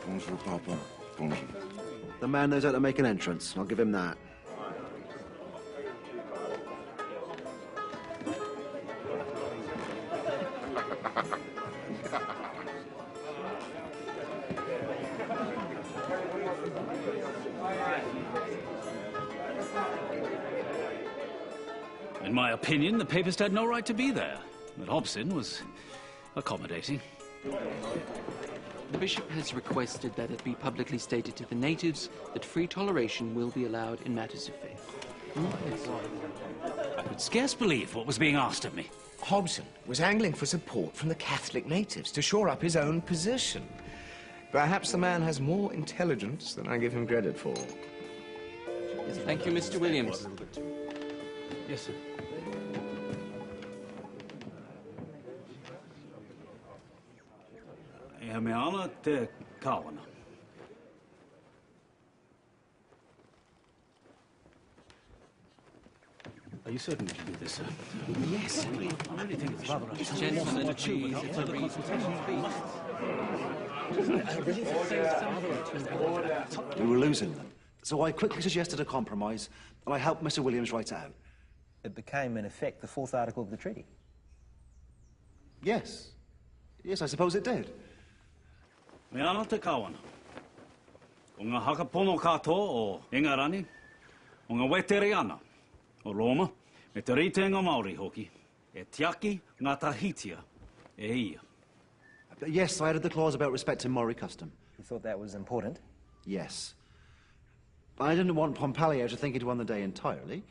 Bonjour, Papa. Bonjour. The man knows how to make an entrance. I'll give him that. In my opinion, the papist had no right to be there. But Hobson was accommodating. The bishop has requested that it be publicly stated to the natives that free toleration will be allowed in matters of faith. I could scarce believe what was being asked of me. Hobson was angling for support from the Catholic natives to shore up his own position. Perhaps the man has more intelligence than I give him credit for. Thank you, Mr. Williams. Yes, sir. Ihimaera te kawana. Are you certain we should do this, sir? Yes. I really think it's rather a Gentlemen, please, it's a consultation. We were losing them, so I quickly suggested a compromise, and I helped Mr. Williams write it out. It became, in effect, the fourth article of the treaty. Yes. Yes, I suppose it did. Me ana te kawana. O ngā hakapono kato o Ingarani, o ngā weteriana o Roma, me te ritenga Māori hoki, e tiaki ngā tahitia e ia. Yes, I added the clause about respecting Maori custom. You thought that was important? Yes. I didn't want Pompalio to think he'd won the day entirely.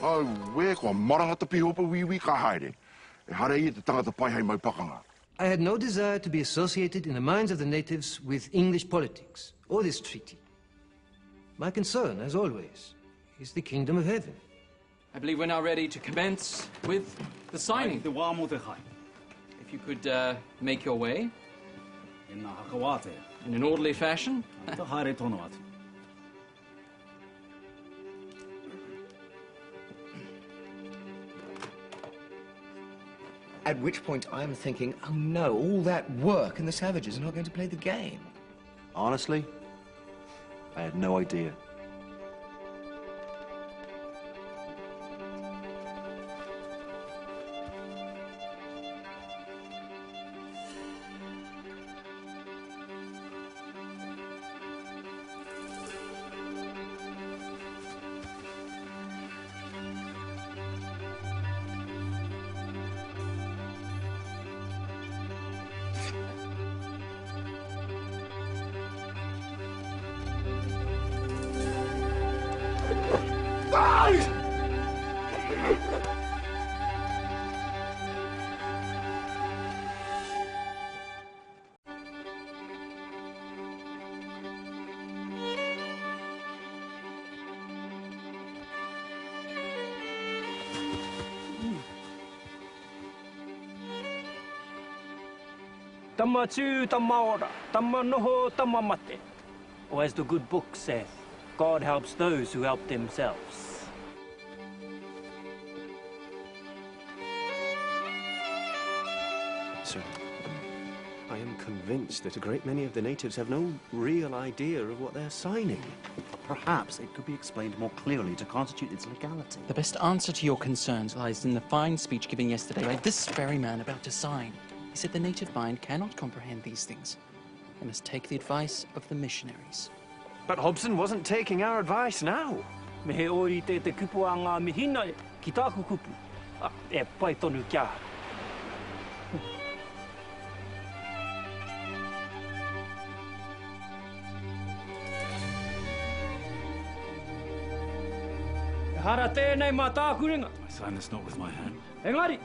Au, we ko marangata pihopa wiwi ka haere. E hare I te tangata pai hei mai pakanga. I had no desire to be associated in the minds of the natives with English politics or this treaty. My concern, as always, is the kingdom of heaven. I believe we're now ready to commence with the signing. If you could make your way in an orderly fashion. At which point I'm thinking, oh no, all that work and the savages are not going to play the game. Honestly, I had no idea. Tama tū, tama ora, tama noho, tama mate. Or as the good book saith, God helps those who help themselves. Sir, I am convinced that a great many of the natives have no real idea of what they're signing. Perhaps it could be explained more clearly to constitute its legality. The best answer to your concerns lies in the fine speech given yesterday by this very man about to sign. He said the native mind cannot comprehend these things. They must take the advice of the missionaries. But Hobson wasn't taking our advice now. Me he ori te kupu a ngā mihina ki tāku kupu. E pai tonu kia. Hara tēnei mā tāku ringa. I sign this note with my hand. Engari,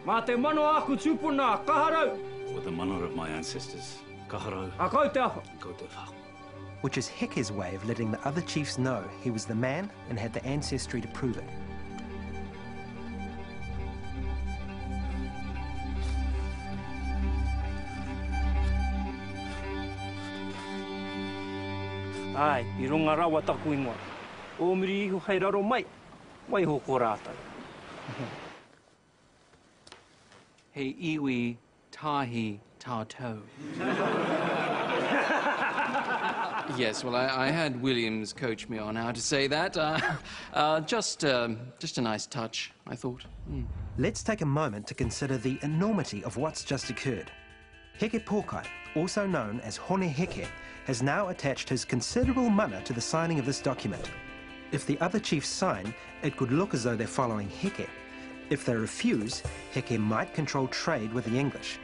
mā te mano aku tūpuna kaharau. With the manner of my ancestors. Kaharau. A kau te awha. Kau te whao. Which is Heke's way of letting the other chiefs know he was the man and had the ancestry to prove it. Ai, I runga rawa taku ingoa. O miri iho hei raro mai, mai hoko rātau. He iwi tahi tātou. Yes, well, I had Williams coach me on how to say that. Just a nice touch, I thought. Let's take a moment to consider the enormity of what's just occurred. Heke Pōkai, also known as Hōne Heke, has now attached his considerable mana to the signing of this document. If the other chiefs sign, it could look as though they're following Heke. If they refuse, Heke might control trade with the English.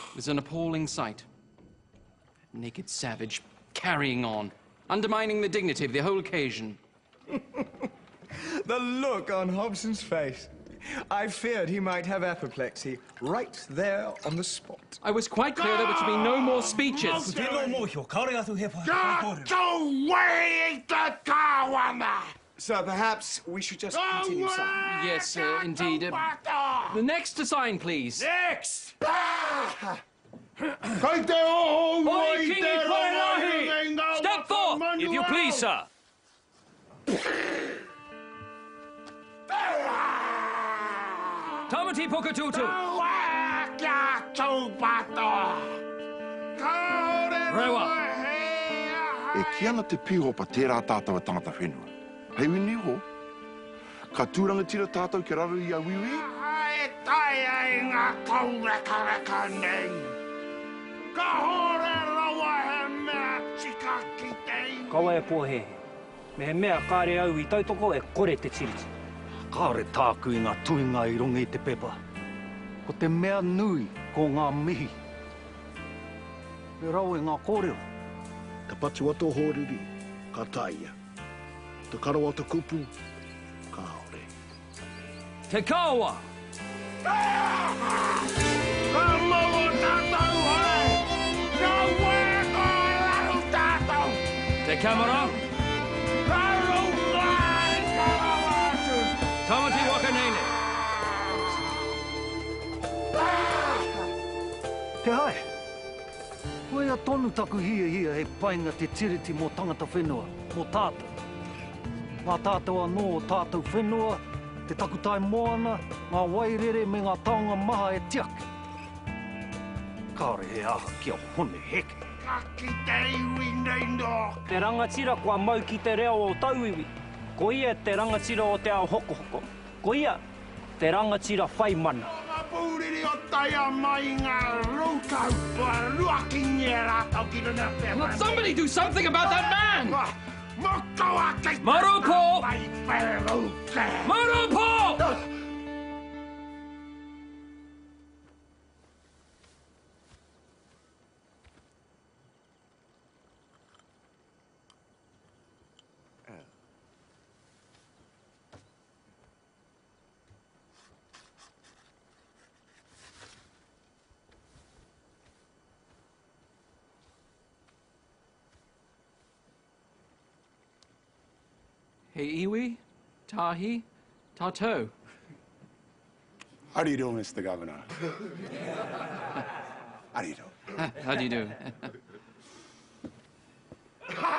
It was an appalling sight. A naked savage carrying on, undermining the dignity of the whole occasion. The look on Hobson's face. I feared he might have apoplexy right there on the spot. I was quite clear there were to be no more speeches. Sir, perhaps we should just continue signing. Yes, indeed. The next to sign, please. Next! Step forth, if you please, sir. Tamati Pokatutu. Rewa. E kia ana te piho pa tērā tātou a tangata whenua. Hei wini ho, ka tūranga tira tātou ke raru I a wiwi? E tai ai ngā kaureka nei. Ka hore rawa he mea tika ki tei. Kawa e pōhe. Me he mea kāre au I tautoko e kore te tiriti. Kāre tāku I ngā tuinga I runga I te pepa. Ko te mea nui ko ngā mihi. E rau e ngā kōreo. Te patu ato hōriri, ka taia. Te karo o te kupu, ka haore. Te kaua. Ka mau o tātou hoi. Ka wē ko laru tātou. Te kamera. Laru ngai karawatu. Tamati Wakanene. Te hae. Koe a tonu taku hia he painga te tiriti mō tangata whenua, mō tātou. Ngā tātou anō o tātou whenua, te takutai moana, ngā wairere me ngā taonga maha e tiaki. Kāre he aha kia Hōne Heke. Ka ki te iwi nei no. Te rangatira kua mau ki te reo o tauiwi. Ko ia te rangatira o te ao hokohoko. Ko ia te rangatira whai mana. Ngā pūriri o taia mai ngā rūkau o ruaki ngira tau ki runa pēmai. Will somebody do something about that man? Marupo! Marupo! He iwi, tahi, tatou. How do you do, Mr. Governor? How do you do? How do you do? Kaua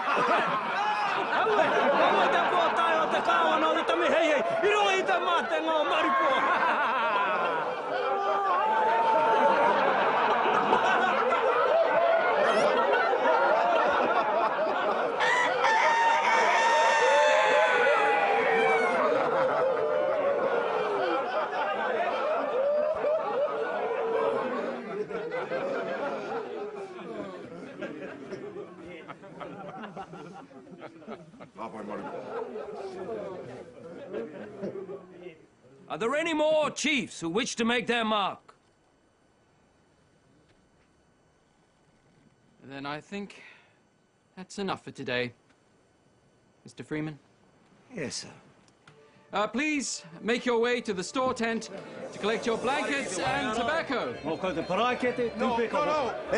te pō tai o te kaua no te tami hei hei. I roa I te mate ngō maripo. Are there any more chiefs who wish to make their mark? Then I think that's enough for today. Mr. Freeman? Yes, sir. Please make your way to the store tent to collect your blankets and tobacco. No. Hip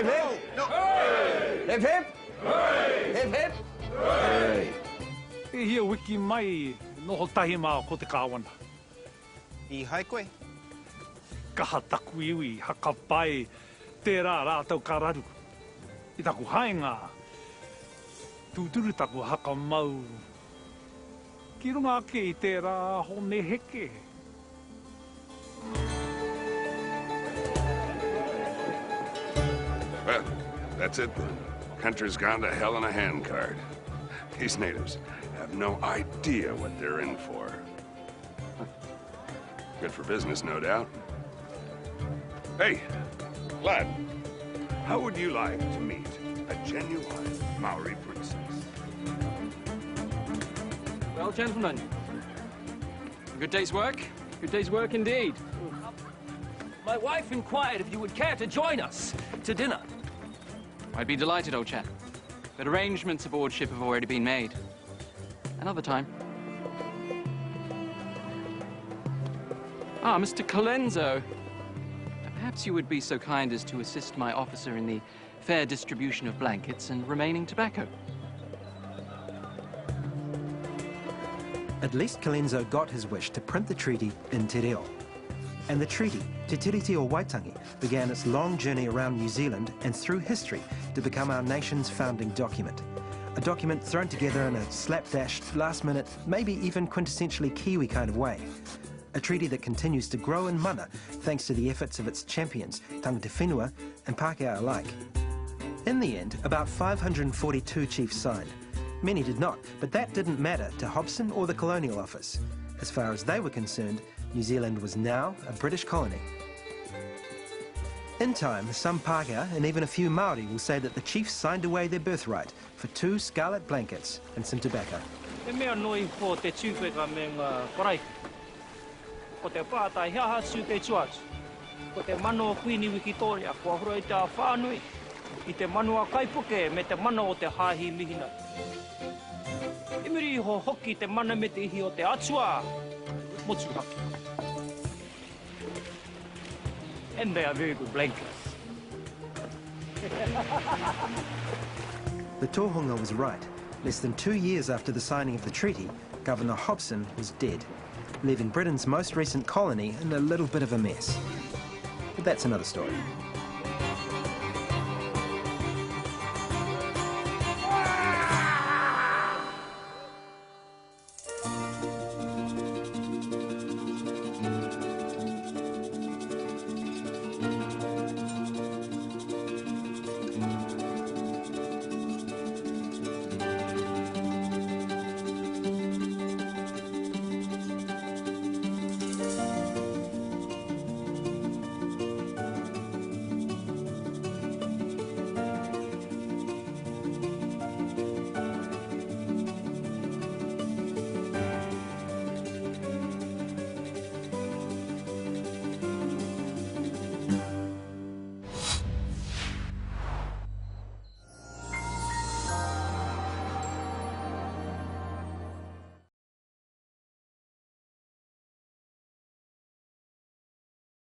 hip! Hip hip! Hip hip! E hia wiki mai Noho tahi mā ko te kāwana. I hai koe? Kaha taku iwi, haka pai, tērā rātau kararu. I taku haenga, tūturu taku haka mau. Ki runga ake I tērā Hōne Heke. Well, that's it then. Country's gone to hell in a handcart. These natives have no idea what they're in for. Good for business, no doubt. Hey, lad, how would you like to meet a genuine Maori princess? Well, gentlemen, good day's work. Good day's work indeed. My wife inquired if you would care to join us to dinner. I'd be delighted, old chap. But arrangements aboard ship have already been made. Another time. Ah, Mr. Colenso. Perhaps you would be so kind as to assist my officer in the fair distribution of blankets and remaining tobacco. At least Colenso got his wish to print the treaty in Te Reo. And the treaty, Te Treaty of Waitangi, began its long journey around New Zealand and through history to become our nation's founding document. A document thrown together in a slapdash, last-minute, maybe even quintessentially Kiwi kind of way. A treaty that continues to grow in mana thanks to the efforts of its champions, tangata whenua and Pākehā alike. In the end, about 542 chiefs signed. Many did not, but that didn't matter to Hobson or the Colonial Office. As far as they were concerned, New Zealand was now a British colony. In time, some Pākehā and even a few Māori will say that the chiefs signed away their birthright for 2 scarlet blankets and some tobacco. E mea noi ko te tūwheka me ngā parai. Ko te pātai hiaha su te tuatu. Ko te mano Queenie Wikitoria, kua hura I te whānui. I te mano a Kaipuke me te mano o te hāhi mihina. E muri ho hoki te mana me te ihi o te atua. Motu haki. And they are very good blankets. The tohunga was right. Less than 2 years after the signing of the treaty, Governor Hobson was dead, leaving Britain's most recent colony in a little bit of a mess. But that's another story.